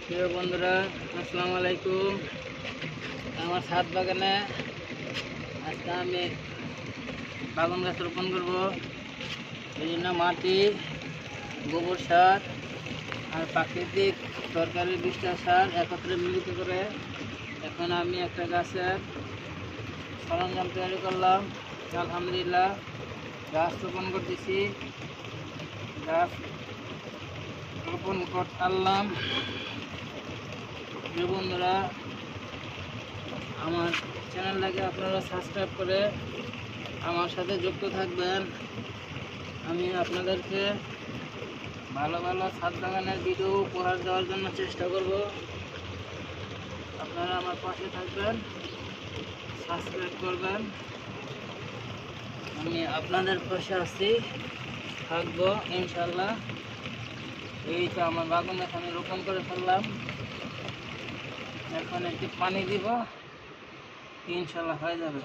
প্রিয় বন্ধুরা, আসসালামু আলাইকুম। আমার ছাদ বাগানে আজকে আমি বাগান গাছ রোপণ করব। এই জন্য মাটি, গোবর সার আর প্রাকৃতিক সরকারি বিষয় সার একত্রে মিলিত করে এখন আমি একটা গাছের সরঞ্জাম তৈরি করলাম। আলহামদুলিল্লাহ, গাছ রোপণ করতেছি। গাছ রোপণ করলাম। প্রিয় বন্ধুরা, আমার চ্যানেলটাকে আপনারা সাবস্ক্রাইব করে আমার সাথে যুক্ত থাকবেন। আমি আপনাদেরকে ভালো ভালো ছাদ বাগানের ভিডিও উপহার দেওয়ার জন্য চেষ্টা করব। আপনারা আমার পাশে থাকবেন, সাবস্ক্রাইব করবেন। আমি আপনাদের পাশে আছি, থাকবো ইনশাল্লাহ। এই তো আমার বাগান এখানে রোপণ করে ফেললাম। এখন একটু পানি দিব, ইনশাল্লাহ হয়ে যাবে।